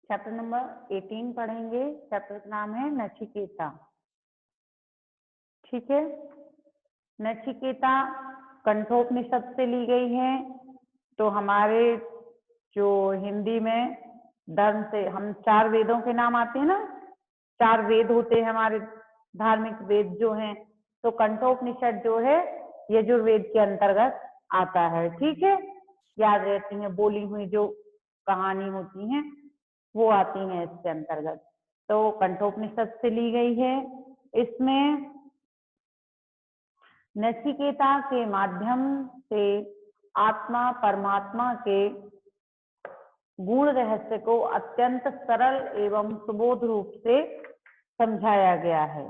Chapter number 18 पढ़ेंगे। Chapter का नाम है नचिकेता। ठीक है, नचिकेता कंठोपनिषद से ली गई है। तो हमारे जो हिंदी में धर्म से हम 4 वेदों के नाम आते हैं ना, 4 वेद होते हैं हमारे धार्मिक वेद जो हैं, तो कंठोपनिषद जो है यजुर्वेद के अंतर्गत आता है। ठीक है, याद रहती है, बोली हुई जो कहानी होती हैं वो आती हैं इसके अंतर्गत। तो कंठोपनिषद से ली गई है। इसमें नचिकेता के माध्यम से आत्मा परमात्मा के गुण रहस्य को अत्यंत सरल एवं सुबोध रूप से समझाया गया है।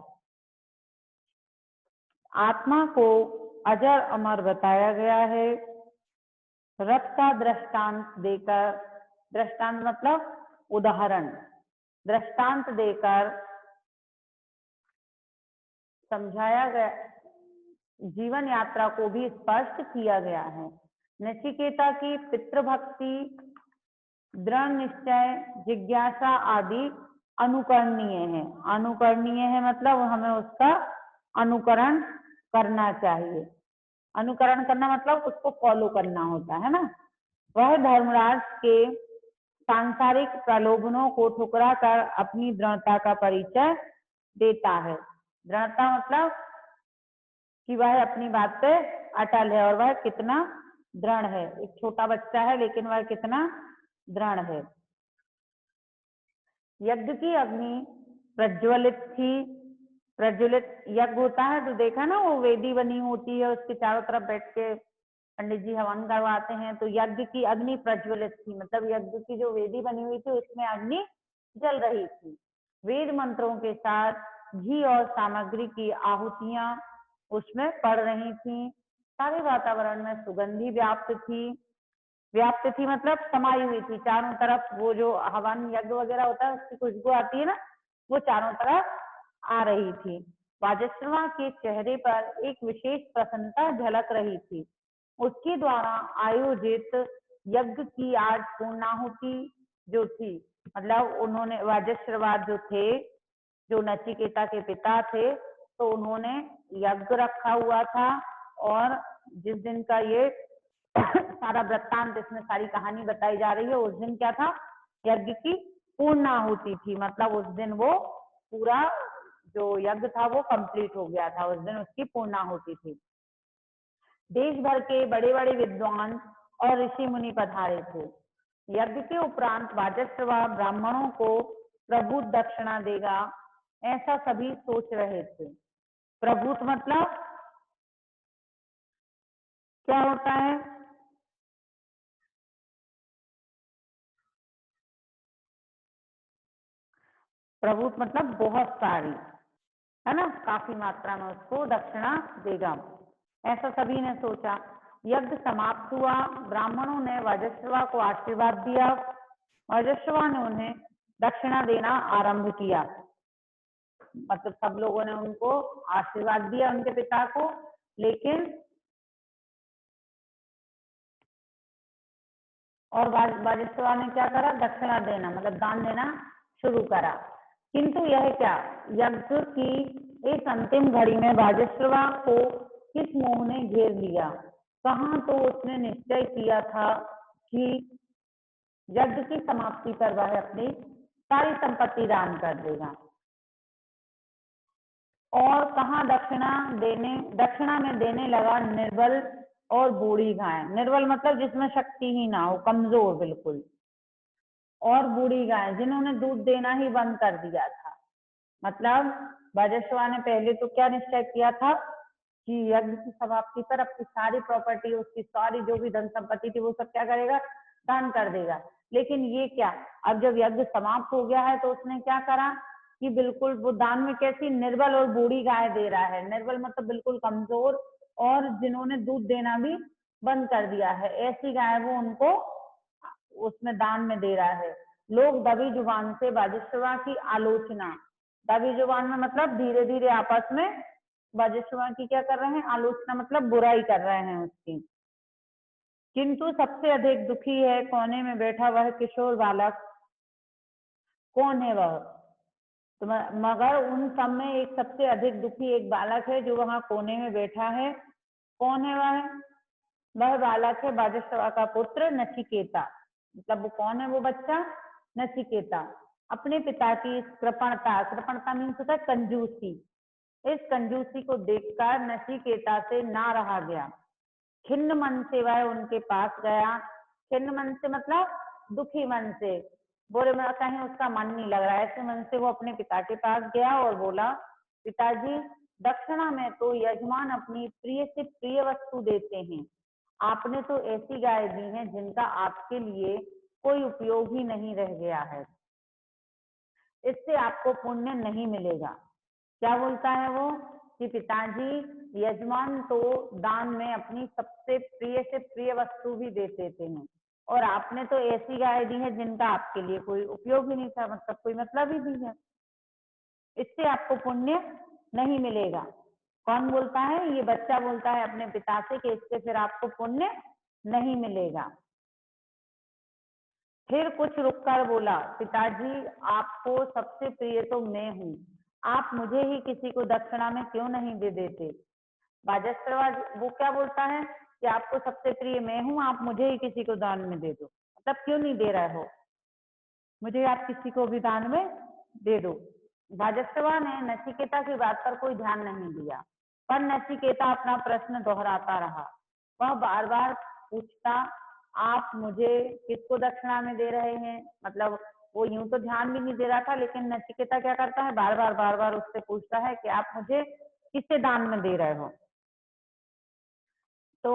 आत्मा को अजर अमर बताया गया है। रथ का दृष्टांत देकर, दृष्टांत मतलब उदाहरण, दृष्टांत देकर समझाया गया, जीवन यात्रा को भी स्पष्ट किया गया है। नचिकेता की पितृभक्ति, दृढ़ निश्चय, जिज्ञासा आदि अनुकरणीय है। अनुकरणीय है मतलब हमें उसका अनुकरण करना चाहिए। अनुकरण करना मतलब उसको फॉलो करना होता है ना। वह धर्मराज के सांसारिक प्रलोभनों को ठुकरा कर अपनी दृढ़ता का परिचय देता है। दृढ़ता मतलब कि वह अपनी बात पे अटल है और वह कितना दृढ़ है। एक छोटा बच्चा है लेकिन वह कितना दृढ़ है। यज्ञ की अग्नि प्रज्वलित थी। प्रज्वलित यज्ञ होता है तो देखा ना, वो वेदी बनी होती है, उसके चारों तरफ बैठ के पंडित जी हवन करवाते हैं। तो यज्ञ की अग्नि प्रज्वलित थी मतलब यज्ञ की जो वेदी बनी हुई थी उसमें अग्नि जल रही थी। वेद मंत्रों के साथ घी और सामग्री की आहुतियां उसमें पड़ रही थी। सारे वातावरण में सुगंधी व्याप्त थी मतलब समाई हुई थी चारों तरफ। वो जो हवन यज्ञ वगैरह होता है उसकी खुशबू आती है ना, वो चारों तरफ आ रही थी। वाजश्रवा के चेहरे पर एक विशेष प्रसन्नता झलक रही थी। उसके द्वारा आयोजित यज्ञ की आज पूर्णाहुति जो थी, मतलब उन्होंने वाजश्रवा जो थे, जो नचिकेता के पिता थे, तो उन्होंने यज्ञ रखा हुआ था। और जिस दिन का ये सारा वृत्तांत, इसमें सारी कहानी बताई जा रही है, उस दिन क्या था, यज्ञ की पूर्णाहुति थी। मतलब उस दिन वो पूरा जो यज्ञ था वो कंप्लीट हो गया था, उस दिन उसकी पूर्णाहुति थी। देश भर के बड़े बड़े विद्वान और ऋषि मुनि पधारे थे। यज्ञ के उपरांत वाजश्रवा ब्राह्मणों को प्रभुत दक्षिणा देगा, ऐसा सभी सोच रहे थे। प्रभुत मतलब क्या होता है? प्रभुत मतलब बहुत सारी, है ना, काफी मात्रा में उसको दक्षिणा देगा, ऐसा सभी ने सोचा। यज्ञ समाप्त हुआ। ब्राह्मणों ने वाजश्रवा को आशीर्वाद दिया। वाजश्रवा ने उन्हें दक्षिणा देना आरंभ किया, मतलब सब लोगों ने उनको आशीर्वाद दिया उनके पिता को। लेकिन और वाजश्रवा ने क्या करा? दक्षिणा देना मतलब दान देना शुरू करा। किंतु यह क्या, यज्ञ की इस अंतिम घड़ी में वाजश्रवा को किस मोह ने घेर लिया? कहाँ तो उसने निश्चय किया था कि यज्ञ की समाप्ति पर वह अपनी सारी संपत्ति दान कर देगा। और कहाँ दक्षिणा में देने लगा निर्बल और बूढ़ी गाय। निर्बल मतलब जिसमें शक्ति ही ना हो, कमजोर बिल्कुल, और बूढ़ी गाय जिन्होंने दूध देना ही बंद कर दिया था। मतलब वाजश्रवा ने पहले तो क्या निश्चय किया था कि यज्ञ की समाप्ति पर अपनी सारी प्रॉपर्टी, उसकी सारी जो भी धन संपत्ति थी वो सब क्या करेगा? दान कर देगा। लेकिन ये क्या, अब जब यज्ञ समाप्त हो गया है तो उसने क्या करा कि बिल्कुल वो दान में कैसी निर्बल और बूढ़ी गाय दे रहा है। निर्बल मतलब बिल्कुल कमजोर और जिन्होंने दूध देना भी बंद कर दिया है, ऐसी गाय वो उनको उसमें दान में दे रहा है। लोग दबी जुबान से वाजश्रवा की आलोचना, दबी जुबान में मतलब धीरे धीरे आपस में वाजश्रवा की क्या कर रहे हैं? आलोचना मतलब बुराई कर रहे हैं उसकी। किंतु सबसे अधिक दुखी है कोने में बैठा वह किशोर बालक कौन है वह? तो मगर उन सब में एक सबसे अधिक दुखी एक बालक है जो वहां कोने में बैठा है। कौन है वह? वह बालक है बाजस्वा का पुत्र नचिकेता। मतलब वो कौन है वो बच्चा? नचिकेता। अपने पिता की इस कृपणता, कृपणता मीन्स होता है कंजूसी, इस कंजूसी को देखकर नचिकेता से ना रहा गया। खिन्न मन से वह उनके पास गया। खिन्न मन से मतलब दुखी मन से, बोले मैं कहीं उसका मन नहीं लग रहा है, ऐसे मन से वो अपने पिता के पास गया और बोला, पिताजी दक्षिणा में तो यजमान अपनी प्रिय से प्रिय वस्तु देते हैं, आपने तो ऐसी गाय दी है जिनका आपके लिए कोई उपयोग ही नहीं रह गया है, इससे आपको पुण्य नहीं मिलेगा। क्या बोलता है वो कि पिताजी यजमान तो दान में अपनी सबसे प्रिय से प्रिय वस्तु भी दे देते हैं और आपने तो ऐसी गाय दी है जिनका आपके लिए कोई उपयोग ही नहीं था, मतलब कोई मतलब ही नहीं है, इससे आपको पुण्य नहीं मिलेगा। कौन बोलता है? ये बच्चा बोलता है अपने पिता से कि इससे फिर आपको पुण्य नहीं मिलेगा। फिर कुछ रुककर बोला, पिताजी आपको सबसे प्रिय तो मैं हूँ, आप मुझे ही किसी को दक्षिणा में क्यों नहीं दे देते? बाजस्त्रवा वो क्या बोलता है कि आपको सबसे प्रिय मैं हूँ, आप मुझे ही किसी को दान में दे दो, मतलब क्यों नहीं दे रहे हो, मुझे आप किसी को भी दान में दे दो। बाजस्त्रवा ने नचिकेता की बात पर कोई ध्यान नहीं दिया, पर नचिकेता अपना प्रश्न दोहराता रहा। वह बार बार पूछता, आप मुझे किसको दक्षिणा में दे रहे हैं? मतलब वो यूं तो ध्यान भी नहीं दे रहा था, लेकिन नचिकेता क्या करता है, बार बार उससे पूछता है कि आप मुझे किससे दान में दे रहे हो। तो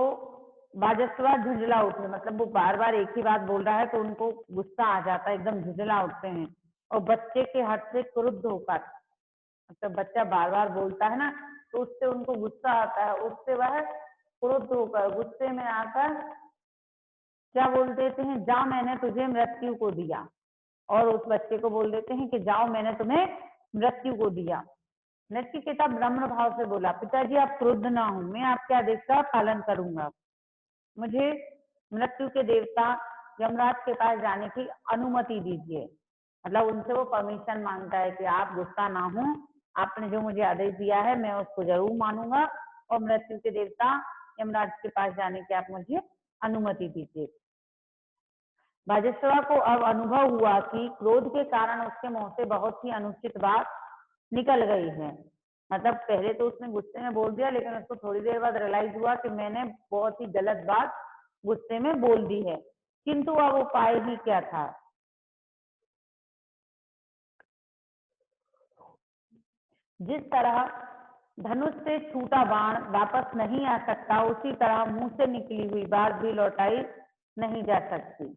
बाजस्वा झुंझला उठे, मतलब वो बार बार एक ही बात बोल रहा है तो उनको गुस्सा आ जाता है, एकदम झुंझला उठते हैं और बच्चे के हट से क्रुद्ध होकर, मतलब बच्चा बार बार बोलता है ना तो उससे उनको गुस्सा आता है, उससे वह क्रुद्ध होकर गुस्से में आकर क्या बोल देते हैं, जा मैंने तुझे मृत्यु को दिया, और उस बच्चे को बोल देते हैं कि जाओ मैंने तुम्हें मृत्यु को दिया। नचिकेता ब्रह्म भाव से बोला, पिताजी आप क्रुद्ध ना हो, मैं आपके आदेश का पालन करूंगा, मुझे मृत्यु के देवता यमराज के पास जाने की अनुमति दीजिए। मतलब उनसे वो परमिशन मांगता है कि आप गुस्सा ना हो, आपने जो मुझे आदेश दिया है मैं उसको जरूर मानूंगा और मृत्यु के देवता यमराज के पास जाने की आप मुझे अनुमति दीजिए। बाजस्वा को अब अनुभव हुआ कि क्रोध के कारण उसके मुंह से बहुत ही अनुचित बात निकल गई है। मतलब पहले तो उसने गुस्से में बोल दिया, लेकिन उसको थोड़ी देर बाद रियलाइज हुआ कि मैंने बहुत ही गलत बात गुस्से में बोल दी है, किंतु अब उपाय ही क्या था। जिस तरह धनुष से छूटा बाण वापस नहीं आ सकता, उसी तरह मुंह से निकली हुई बात भी लौटाई नहीं जा सकती।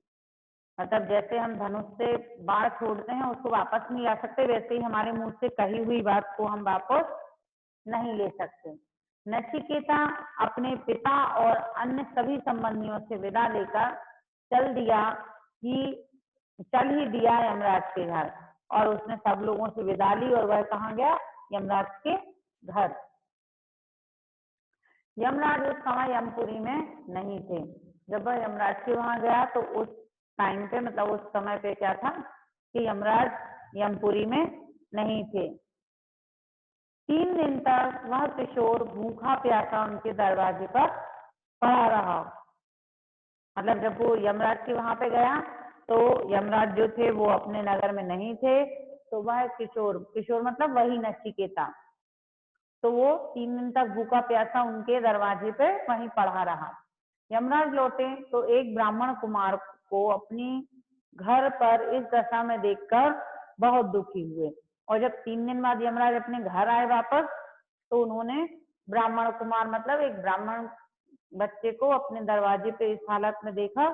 मतलब जैसे हम धनुष से बाण छोड़ते हैं उसको वापस नहीं ला सकते, वैसे ही हमारे मुंह से कही हुई बात को हम वापस नहीं ले सकते। नचिकेता अपने पिता और अन्य सभी संबंधियों से विदा लेकर चल ही दिया यमराज के घर, और उसने सब लोगों से विदा ली और वह कहाँ गया? यमराज के घर। यमराज उस समय यमपुरी में नहीं थे। जब वह यमराज के वहां गया तो उस टाइम पे, मतलब उस समय पे क्या था कि यमराज यमपुरी में नहीं थे। 3 दिन तक वह किशोर भूखा प्यासा उनके दरवाजे पर पड़ा रहा। मतलब जब वो यमराज के वहां पे गया तो यमराज जो थे वो अपने नगर में नहीं थे, तो वह किशोर मतलब वही नचिकेता, तो वो 3 दिन तक भूखा प्यासा उनके दरवाजे पे वहीं पड़ा रहा। यमराज लौटे तो एक ब्राह्मण कुमार को अपनी घर पर इस दशा में देखकर बहुत दुखी हुए, और जब 3 दिन बाद यमराज अपने घर आए वापस तो उन्होंने ब्राह्मण कुमार मतलब एक ब्राह्मण बच्चे को अपने दरवाजे पे इस हालत में देखा,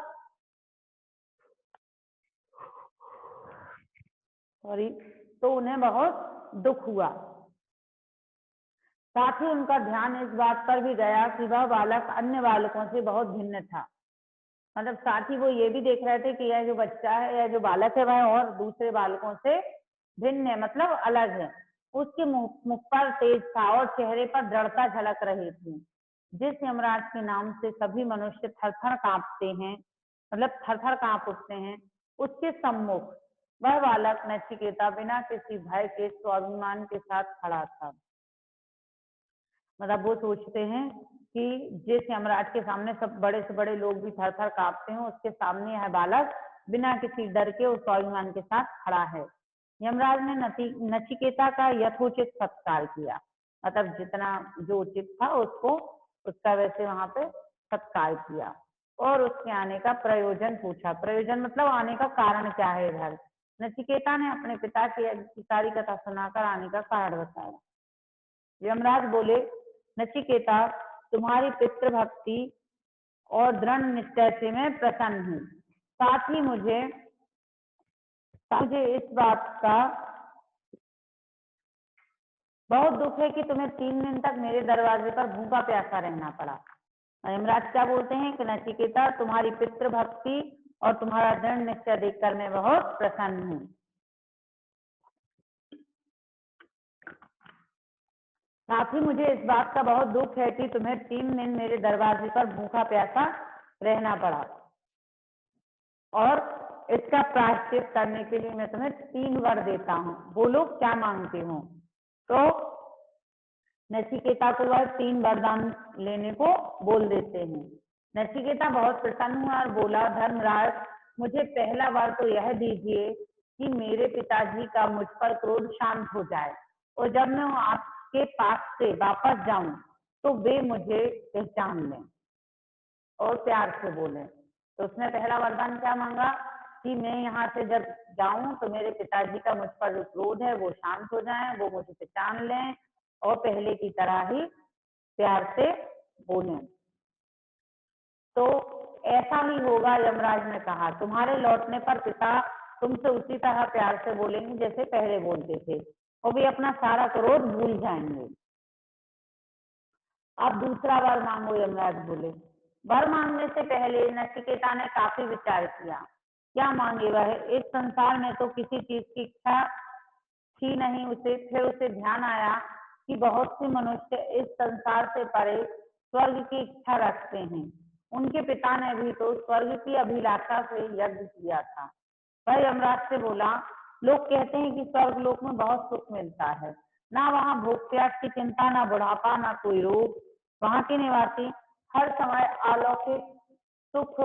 सॉरी, तो उन्हें बहुत दुख हुआ। साथ ही उनका ध्यान इस बात पर भी गया कि वह बालक अन्य बालकों से बहुत भिन्न था। मतलब साथ ही वो ये भी देख रहे थे कि यह जो बच्चा है, यह जो बालक है, वह और दूसरे बालकों से भिन्न है, मतलब अलग है। उसके मुख पर तेज था और चेहरे पर दृढ़ता झलक रही थी। जिस यमराज के नाम से सभी मनुष्य थर थर कांपते हैं, मतलब थर थर कांप उठते हैं, उसके सम्मुख वह बालक नचिकेता बिना किसी भय के स्वाभिमान के साथ खड़ा था। मतलब वो सोचते हैं कि जिस यमराज के सामने सब बड़े से बड़े लोग भी थर थर कांपते हैं, उसके सामने यह बालक बिना किसी डर के उस स्वाभिमान के साथ खड़ा है। यमराज ने नचिकेता का यथोचित सत्कार किया, मतलब जितना जो उचित था उसको उसका वैसे वहां पे सत्कार किया और उसके आने का प्रयोजन पूछा। प्रयोजन मतलब आने का कारण क्या है इधर। नचिकेता ने अपने पिता की सारी कथा सुनाकर आने का कारण बताया। यमराज बोले, नचिकेता, तुम्हारी पितृभक्ति और दृढ़ निश्चय से मैं प्रसन्न हूँ। साथ ही मुझे इस बात का बहुत दुख है कि तुम्हें 3 दिन तक मेरे दरवाजे पर भूखा प्यासा रहना पड़ा। यमराज क्या बोलते हैं कि नचिकेता, तुम्हारी पितृभक्ति और तुम्हारा दृढ़ निश्चय देखकर मैं बहुत प्रसन्न हूँ। साथ ही मुझे इस बात का बहुत दुख है कि तुम्हें 3 दिन मेरे दरवाजे पर भूखा प्यासा रहना पड़ा और इसका प्रायश्चित करने के लिए मैं तुम्हें 3 वर देता हूँ। बोलो क्या मांगते हो। तो नचिकेता को वह 3 वरदान लेने को बोल देते हैं। नचिकेता बहुत प्रसन्न हुआ और बोला, धर्मराज, मुझे पहला वर तो यह दीजिए कि मेरे पिताजी का मुझ पर क्रोध शांत हो जाए और जब मैं आपके पास से वापस जाऊं तो वे मुझे पहचान लें और प्यार से बोले। तो उसने पहला वरदान क्या मांगा कि मैं यहाँ से जब जाऊं तो मेरे पिताजी का मुझ पर जो क्रोध है वो शांत हो जाए, वो मुझे पहचान लें और पहले की तरह ही प्यार से बोले। तो ऐसा ही होगा, यमराज ने कहा, तुम्हारे लौटने पर पिता तुमसे उसी तरह प्यार से बोलेंगे जैसे पहले बोलते थे और वे अपना सारा क्रोध भूल जाएंगे। अब दूसरा वर मांगो, यमराज बोले। वर मांगने से पहले नचिकेता ने काफी विचार किया, क्या मांगे वह। इस संसार में तो किसी चीज की इच्छा थी नहीं उसे। फिर उसे ध्यान आया कि बहुत से मनुष्य इस संसार से परे स्वर्ग की इच्छा रखते हैं। उनके पिता ने भी तो स्वर्ग की अभिलाषा से यज्ञ किया था। वह यमराज से बोला, लोग कहते हैं कि स्वर्ग लोक में बहुत सुख मिलता है, ना वहाँ भूख प्यास की चिंता, ना बुढ़ापा, ना कोई रोग। वहां के निवासी हर समय अलौकिक सुख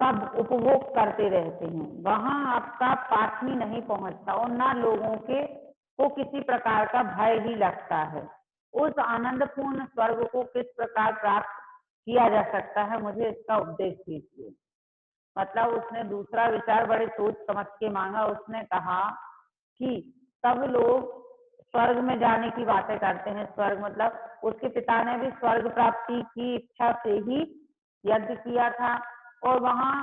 का उपभोग करते रहते हैं। वहां आपका पाठनी नहीं पहुंचता और ना लोगों को किसी प्रकार का भय ही लगता है। उस आनंदपूर्ण स्वर्ग को किस प्रकार प्राप्त किया जा सकता है, मुझे इसका उपदेश दीजिए। मतलब उसने दूसरा विचार बड़े सोच समझ के मांगा। उसने कहा कि सब लोग स्वर्ग में जाने की बातें करते हैं। स्वर्ग मतलब उसके पिता ने भी स्वर्ग प्राप्ति की इच्छा से ही यज्ञ किया था और वहां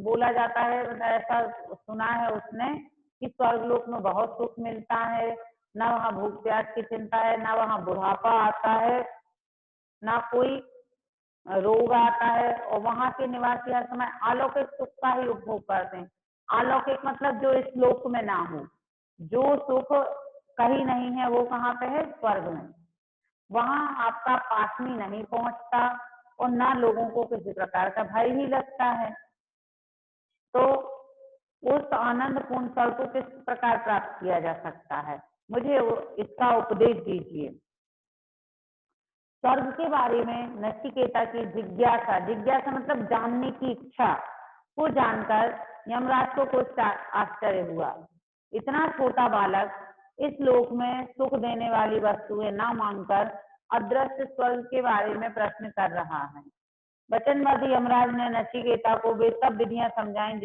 बोला जाता है, ऐसा सुना है उसने कि स्वर्ग लोक में बहुत सुख मिलता है, ना वहां भूख प्यास की चिंता है, ना वहां बुढ़ापा आता है, ना कोई रोग आता है और वहां के निवासी हर समय अलौकिक सुख का ही उपभोग करते हैं। अलौकिक मतलब जो इस लोक में ना हो, जो सुख कहीं नहीं है वो कहाँ पे है, स्वर्ग में। वहां आपका पासनी नहीं पहुंचता और ना लोगों को किसी प्रकार का भय ही लगता है। तो उस आनंदपूर्ण फल को किस प्रकार प्राप्त किया जा सकता है, मुझे इसका उपदेश दीजिए। स्वर्ग के बारे में नचिकेता की जिज्ञासा, जिज्ञासा मतलब जानने की इच्छा को जानकर यमराज को कुछ आश्चर्य हुआ। इतना छोटा बालक इस लोक में सुख देने वाली वस्तुएं ना मांगकर अदृश्य स्वर्ग के बारे में प्रश्न कर रहा है। वचनबद्ध यमराज ने नचिकेता को वे सब विधियां समझाई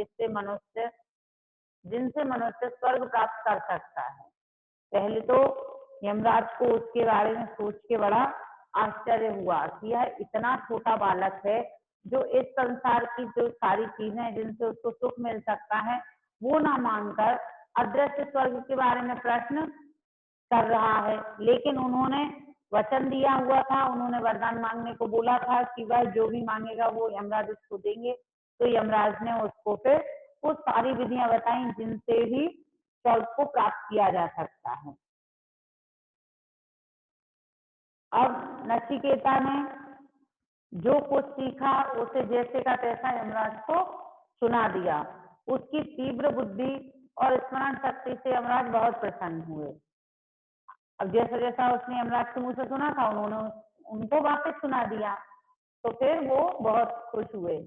जिनसे मनुष्य स्वर्ग प्राप्त कर सकता है। पहले तो यमराज को उसके बारे में सोच के बड़ा आश्चर्य हुआ कि यह इतना छोटा बालक है जो इस संसार की जो सारी चीजें जिनसे उसको सुख मिल सकता है वो ना मांगकर अदृश्य स्वर्ग के बारे में प्रश्न कर रहा है। लेकिन उन्होंने वचन दिया हुआ था, उन्होंने वरदान मांगने को बोला था कि वह जो भी मांगेगा वो यमराज उसको देंगे। तो यमराज ने उसको फिर वो सारी विधियां बताई जिनसे भी स्वर्ग को प्राप्त किया जा सकता है। अब नचिकेता ने जो कुछ सीखा उसे जैसे का तैसा यमराज को सुना दिया। उसकी तीव्र बुद्धि और स्मरण शक्ति से यमराज बहुत प्रसन्न हुए। अब जैसा जैसा उसने यमराज के मुंह से सुना था, उन्होंने उनको वापस सुना दिया, तो फिर वो बहुत खुश हुए।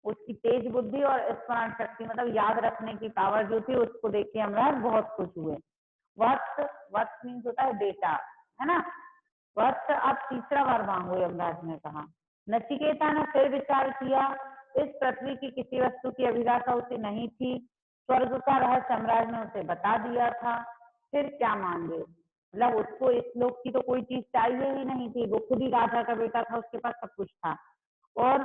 उसकी तेज बुद्धि और स्मरण शक्ति मतलब याद रखने की पावर जो थी, उसको देख के यमराज बहुत खुश हुए। वत्स, वत्स मीन्स होता है बेटा, है ना। वत्स अब तीसरा वर मांगो, यमराज ने कहा। नचिकेता ने फिर विचार किया। इस पृथ्वी की किसी वस्तु की अभिलाषा उसे नहीं थी। स्वर्ग का रहस्य यमराज ने उसे बता दिया था, फिर क्या मांगे। मतलब उसको इस लोक की तो कोई चीज चाहिए ही नहीं थी, वो खुद ही राजा का बेटा था, उसके पास सब कुछ था। और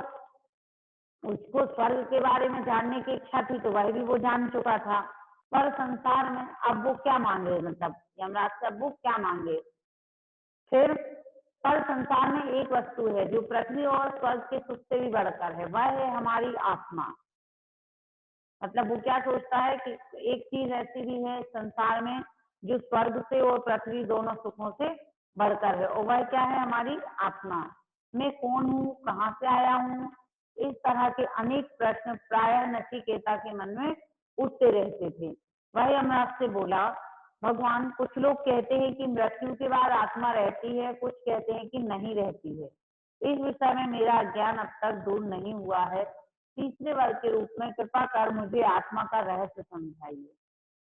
उसको स्वर्ग के बारे में जानने की इच्छा थी, तो वह भी वो जान चुका था। पर संसार में अब वो क्या मांगे, मतलब यमराज से अब वो क्या मांगे। फिर पर संसार में एक वस्तु है जो पृथ्वी और स्वर्ग के सुख से भी बढ़कर है, वह है हमारी आत्मा। मतलब वो क्या सोचता है कि एक चीज ऐसी भी है संसार में जो स्वर्ग से और पृथ्वी दोनों सुखों से बढ़कर है, और वह क्या है, हमारी आत्मा। मैं कौन हूँ, कहाँ से आया हूँ, इस तरह के अनेक प्रश्न प्रायः नचिकेता के मन में उठते रहते थे। वह यमराज से बोला, भगवान, कुछ लोग कहते हैं कि मृत्यु के बाद आत्मा रहती है, कुछ कहते हैं कि नहीं रहती है। इस विषय में मेरा ज्ञान अब तक दूर नहीं हुआ है। तीसरे वर्ग के रूप में कृपा कर मुझे आत्मा का रहस्य समझाइए।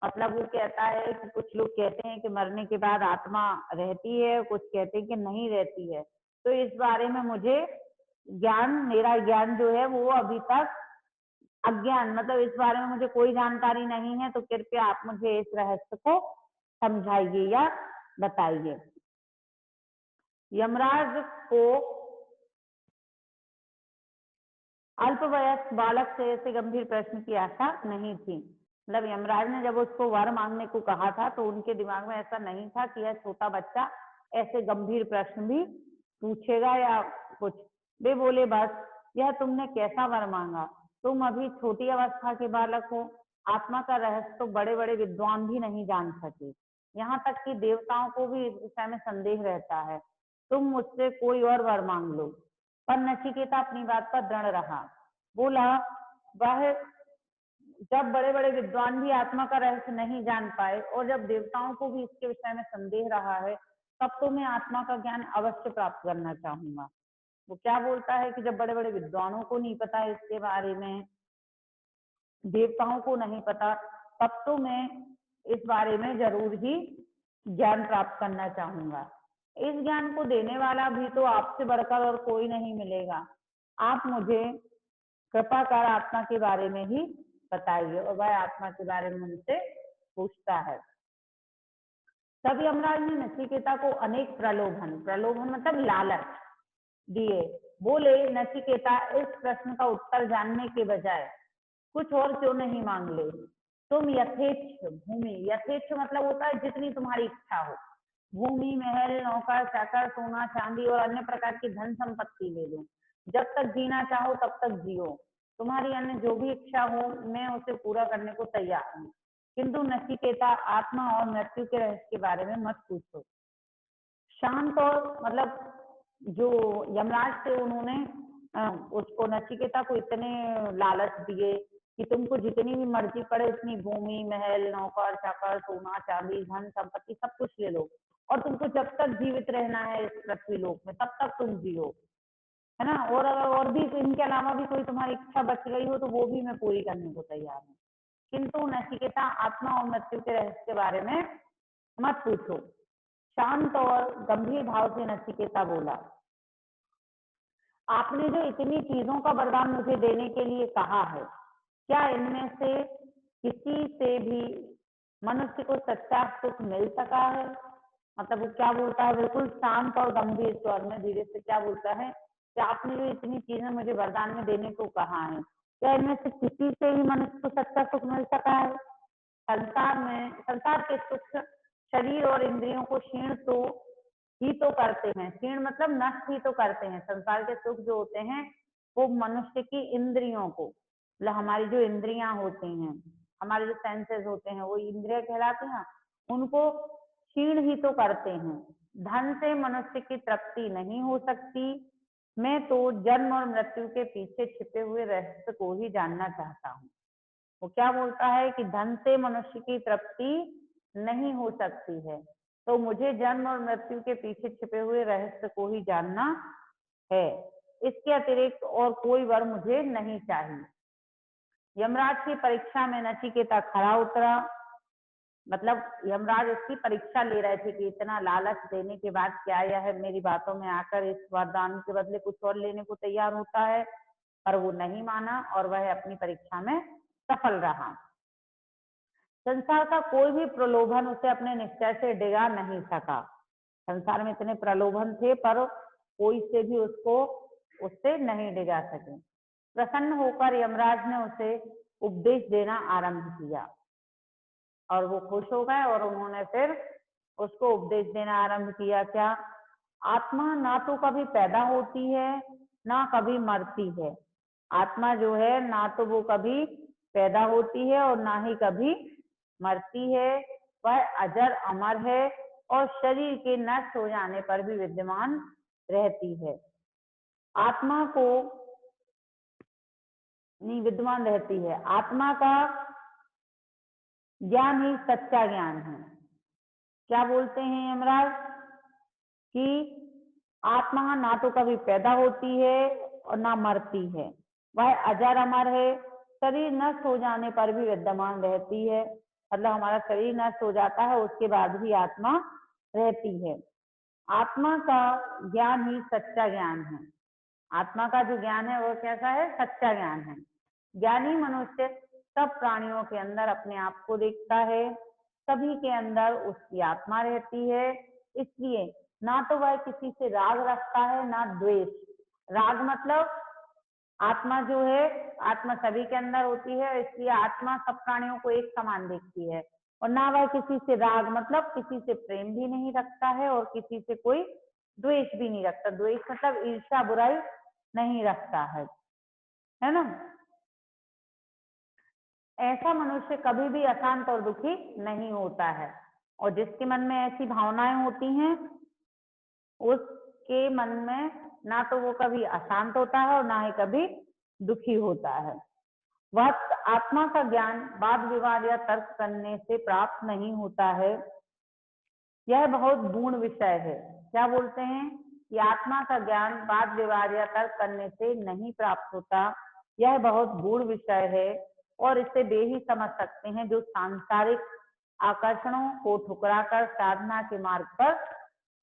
मतलब वो कहता है कि कुछ लोग कहते हैं कि मरने के बाद आत्मा रहती है, कुछ कहते हैं कि नहीं रहती है। तो इस बारे में मुझे ज्ञान, मेरा ज्ञान जो है वो अभी तक अज्ञान, मतलब इस बारे में मुझे कोई जानकारी नहीं है, तो कृपया आप मुझे इस रहस्य को समझाइए या बताइए। यमराज को अल्पवयस्क बालक से ऐसे गंभीर प्रश्न की आशा नहीं थी। मतलब यमराज ने जब उसको वर मांगने को कहा था, तो उनके दिमाग में ऐसा नहीं था कि यह छोटा बच्चा ऐसे गंभीर प्रश्न भी पूछेगा या कुछ। वे बोले, बस यह तुमने कैसा वर मांगा, तुम अभी छोटी अवस्था के बालक हो। आत्मा का रहस्य तो बड़े बड़े विद्वान भी नहीं जान सके, यहाँ तक कि देवताओं को भी इस विषय में संदेह रहता है। तुम मुझसे कोई और वर मांग लो। पर नचिकेता अपनी बात पर दृढ़ रहा। बोला, वह जब बड़े बड़े विद्वान भी आत्मा का रहस्य नहीं जान पाए और जब देवताओं को भी इसके विषय में संदेह रहा है, तब तो मैं आत्मा का ज्ञान अवश्य प्राप्त करना चाहूंगा। वो क्या बोलता है कि जब बड़े बड़े विद्वानों को नहीं पता इसके बारे में, देवताओं को नहीं पता, तब तो मैं इस बारे में जरूर ही ज्ञान प्राप्त करना चाहूंगा। इस ज्ञान को देने वाला भी तो आपसे बढ़कर और कोई नहीं मिलेगा। आप मुझे कृपा कर आत्मा के बारे में ही बताइए। और वह आत्मा के बारे में उनसे पूछता है। तब यमराज ने नचिकेता को अनेक प्रलोभन, प्रलोभन मतलब लालच दिए। बोले, नचिकेता, इस प्रश्न का उत्तर जानने के बजाय कुछ और क्यों नहीं मांग ले। तुम यथेच्छ भूमि, यथेच्छ मतलब होता है जितनी तुम्हारी इच्छा हो, भूमि, महल, नौकर, चाकर, सोना, चांदी और अन्य प्रकार की धन संपत्ति ले लो। जब तक जीना चाहो तब तक जियो। तुम्हारी अन्य जो भी इच्छा हो, मैं उसे पूरा करने को तैयार हूँ। किंतु नचिकेता, आत्मा और मृत्यु के रहस्य के बारे में मत पूछो। शांत और मतलब जो यमराज थे, उन्होंने उसको, नचिकेता को इतने लालच दिए कि तुमको जितनी भी मर्जी पड़े उतनी भूमि, महल, नौकर, चाकर, सोना, चांदी, धन संपत्ति सब कुछ ले लो, और तुमको जब तक जीवित रहना है इस पृथ्वी लोक में तब तक तुम जियो, है ना। और अगर और भी इनके अलावा भी कोई तुम्हारी इच्छा बच गई हो तो वो भी मैं पूरी करने को तैयार हूँ। किंतु नचिकेता, आत्मा और मृत्यु के रहस्य के बारे में मत पूछो। शांत और गंभीर भाव से नचिकेता बोला, आपने जो इतनी चीजों का वरदान मुझे देने के लिए कहा है, क्या इनमें से किसी से भी मनुष्य को सच्चा सुख मिल सका है। मतलब वो क्या बोलता है, बिल्कुल शांत और गंभीर स्वर में धीरे से क्या बोलता है कि आपने जो इतनी चीजें मुझे वरदान में देने को कहा है, क्या इनमें से किसी से भी मनुष्य को सच्चा सुख मिल सका है। संसार के सुख शरीर और इंद्रियों को क्षीण तो ही तो करते हैं, क्षीण मतलब नष्ट ही तो करते हैं। संसार के सुख जो होते हैं वो मनुष्य की इंद्रियों को, मतलब हमारी जो इंद्रियां होती हैं, हमारे जो सेंसेस होते हैं वो इंद्रिय कहलाते हैं, उनको क्षीण ही तो करते हैं। धन से मनुष्य की तृप्ति नहीं हो सकती। मैं तो जन्म और मृत्यु के पीछे छिपे हुए रहस्य को ही जानना चाहता हूँ। वो क्या बोलता है कि धन से मनुष्य की तृप्ति नहीं हो सकती है, तो मुझे जन्म और मृत्यु के पीछे छिपे हुए रहस्य को ही जानना है, इसके अतिरिक्त और कोई वर मुझे नहीं चाहिए। यमराज की परीक्षा में नचिकेता खरा उतरा, मतलब यमराज उसकी परीक्षा ले रहे थे कि इतना लालच देने के बाद क्या यह मेरी बातों में आकर इस वरदान के बदले कुछ और लेने को तैयार होता है, पर वो नहीं माना और वह अपनी परीक्षा में सफल रहा। संसार का कोई भी प्रलोभन उसे अपने निश्चय से डिगा नहीं सका। संसार में इतने प्रलोभन थे पर कोई से भी उससे नहीं डिगा सके। प्रसन्न होकर यमराज ने उसे उपदेश देना आरंभ किया और वो खुश हो गए और उन्होंने फिर उसको उपदेश देना आरंभ किया। क्या? आत्मा ना तो कभी पैदा होती है ना कभी मरती है। आत्मा जो है ना तो वो कभी पैदा होती है और ना ही कभी मरती है, वह अजर अमर है और शरीर के नष्ट हो जाने पर भी विद्यमान रहती है। आत्मा को नहीं विद्यमान रहती है। आत्मा का ज्ञान ही सच्चा ज्ञान है। क्या बोलते हैं यमराज कि आत्मा ना तो कभी पैदा होती है और ना मरती है, वह अजर अमर है, शरीर नष्ट हो जाने पर भी विद्यमान रहती है। मतलब हमारा शरीर नष्ट हो जाता है उसके बाद भी आत्मा रहती है। आत्मा का ज्ञान ही सच्चा ज्ञान है। आत्मा का जो ज्ञान है वो कैसा है? सच्चा ज्ञान है। ज्ञानी मनुष्य सब प्राणियों के अंदर अपने आप को देखता है, सभी के अंदर उसकी आत्मा रहती है, इसलिए ना तो वह किसी से राग रखता है ना द्वेष। राग मतलब आत्मा जो है, आत्मा सभी के अंदर होती है, इसलिए आत्मा सब प्राणियों को एक समान देखती है। और ना वह किसी से राग मतलब किसी से प्रेम भी नहीं रखता है और किसी से कोई द्वेष भी नहीं रखता। द्वेष मतलब ईर्ष्या बुराई नहीं रखता है ना। ऐसा मनुष्य कभी भी अशांत और दुखी नहीं होता है, और जिसके मन में ऐसी भावनाएं होती हैं उसके मन में ना तो वो कभी अशांत होता है और ना ही कभी दुखी होता है। वह आत्मा का ज्ञान वाद विवाद या तर्क करने से प्राप्त नहीं होता है, यह बहुत गूढ़ विषय है। क्या बोलते हैं कि आत्मा का ज्ञान वाद विवाद या तर्क करने से नहीं प्राप्त होता, यह बहुत गूढ़ विषय है और इसे वे ही समझ सकते हैं जो सांसारिक आकर्षणों को ठुकराकर साधना के मार्ग पर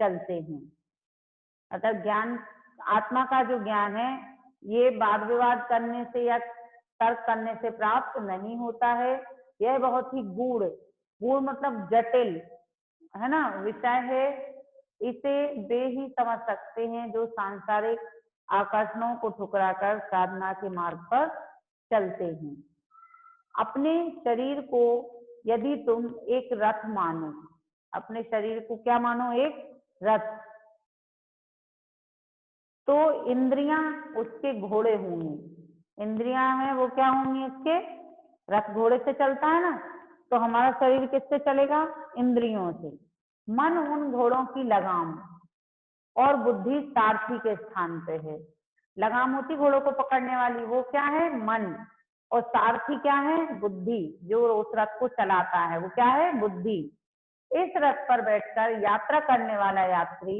चलते हैं। अतः ज्ञान, आत्मा का जो ज्ञान है ये वाद विवाद करने से या तर्क करने से प्राप्त नहीं होता है, यह बहुत ही गूढ़, गूढ़ मतलब जटिल है ना विषय है। इसे वे ही समझ सकते हैं जो सांसारिक आकर्षणों को ठुकराकर साधना के मार्ग पर चलते हैं। अपने शरीर को यदि तुम एक रथ मानो, अपने शरीर को क्या मानो? एक रथ, तो इंद्रियां उसके घोड़े होंगी। इंद्रियां हैं वो क्या होंगी? इसके रथ। घोड़े से चलता है ना, तो हमारा शरीर किससे चलेगा? इंद्रियों से। मन उन घोड़ों की लगाम और बुद्धि सारथी के स्थान पे है। लगाम होती घोड़ों को पकड़ने वाली, वो क्या है? मन। और सारथी क्या है? बुद्धि। जो उस रथ को चलाता है वो क्या है? बुद्धि। इस रथ पर बैठकर यात्रा करने वाला यात्री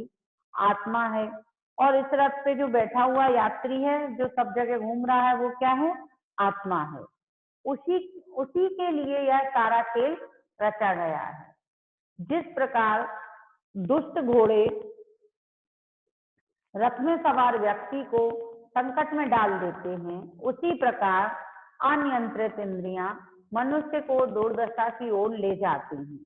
आत्मा है, और इस रथ पे जो बैठा हुआ यात्री है जो सब जगह घूम रहा है वो क्या है? आत्मा है। उसी उसी के लिए यह सारा खेल रचा गया है। जिस प्रकार दुष्ट घोड़े रथ में सवार व्यक्ति को संकट में डाल देते हैं, उसी प्रकार अनियंत्रित इंद्रियां मनुष्य को दुर्दशा की ओर ले जाती हैं।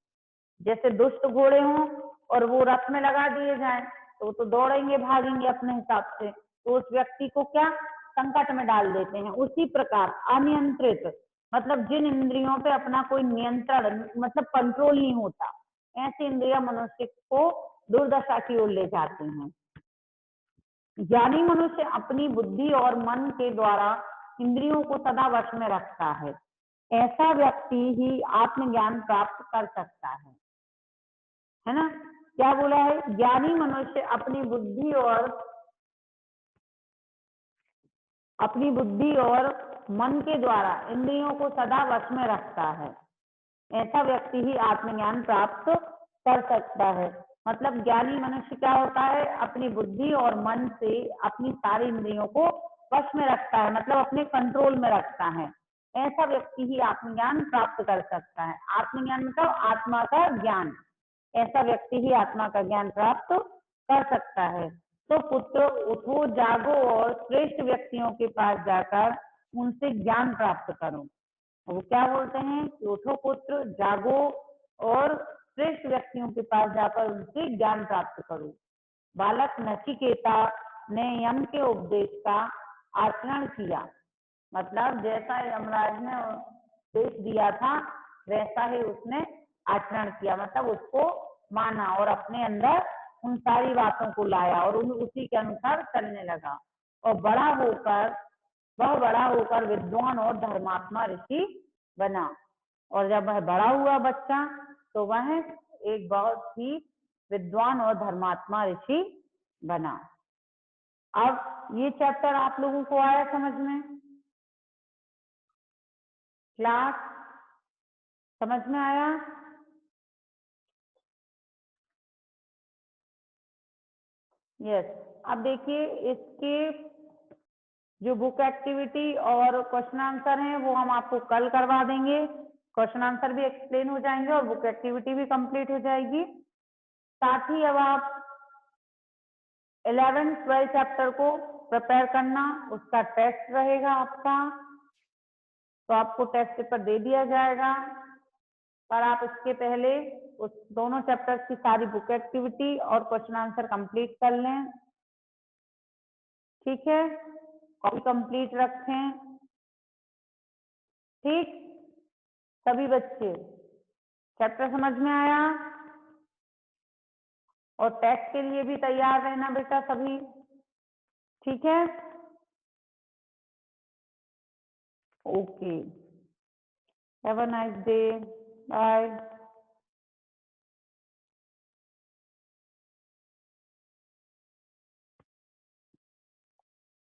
जैसे दुष्ट घोड़े हों और वो रथ में लगा दिए जाएं तो वो तो दौड़ेंगे भागेंगे अपने हिसाब से, तो उस व्यक्ति को क्या संकट में डाल देते हैं। उसी प्रकार अनियंत्रित मतलब जिन इंद्रियों पे अपना कोई नियंत्रण मतलब कंट्रोल नहीं होता, ऐसी इंद्रियां मनुष्य को दुर्दशा की ओर ले जाती हैं। ज्ञानी मनुष्य अपनी बुद्धि और मन के द्वारा इंद्रियों को सदा वश में रखता है। ऐसा व्यक्ति ही आत्मज्ञान प्राप्त कर सकता है ना। क्या बोला है? ज्ञानी मनुष्य अपनी बुद्धि और अपनी बुद्धि और मन के द्वारा इंद्रियों को सदा वश में रखता है, ऐसा व्यक्ति ही आत्मज्ञान प्राप्त कर सकता है। मतलब ज्ञानी मनुष्य क्या होता है, अपनी बुद्धि और मन से अपनी सारी इंद्रियों को वश में रखता है, मतलब अपने कंट्रोल में रखता है। ऐसा व्यक्ति ही आत्मज्ञान प्राप्त कर सकता है। आत्मज्ञान मतलब आत्मा का ज्ञान, ऐसा व्यक्ति ही आत्मा का ज्ञान प्राप्त कर सकता है। तो पुत्र उठो जागो और श्रेष्ठ व्यक्तियों के पास जाकर उनसे ज्ञान प्राप्त करो। वो क्या बोलते हैं कि उठो पुत्र, जागो और श्रेष्ठ व्यक्तियों के पास जाकर उनसे ज्ञान प्राप्त करो। बालक नचिकेता ने यम के उपदेश का आचरण किया, मतलब जैसा यमराज ने उपदेश दिया था वैसा ही उसने आचरण किया, मतलब उसको माना और अपने अंदर उन सारी बातों को लाया और उसी के अनुसार चलने लगा। और वह बड़ा होकर विद्वान और धर्मात्मा ऋषि बना। और जब वह बड़ा हुआ बच्चा तो वह एक बहुत ही विद्वान और धर्मात्मा ऋषि बना। अब ये चैप्टर आप लोगों को आया समझ में? क्लास समझ में आया? यस। अब देखिए इसके जो बुक एक्टिविटी और क्वेश्चन आंसर हैं वो हम आपको कल करवा देंगे। क्वेश्चन आंसर भी एक्सप्लेन हो जाएंगे और बुक एक्टिविटी भी कंप्लीट हो जाएगी। साथ ही अब आप 11-12 चैप्टर को प्रिपेयर करना, उसका टेस्ट रहेगा आपका, तो आपको टेस्ट पेपर दे दिया जाएगा। पर आप इसके पहले उस दोनों चैप्टर्स की सारी बुक एक्टिविटी और क्वेश्चन आंसर कंप्लीट कर लें, ठीक है? कॉपी कंप्लीट रखें, ठीक? सभी बच्चे चैप्टर समझ में आया? और टेस्ट के लिए भी तैयार रहना बेटा सभी, ठीक है? Okay, have a nice day, bye.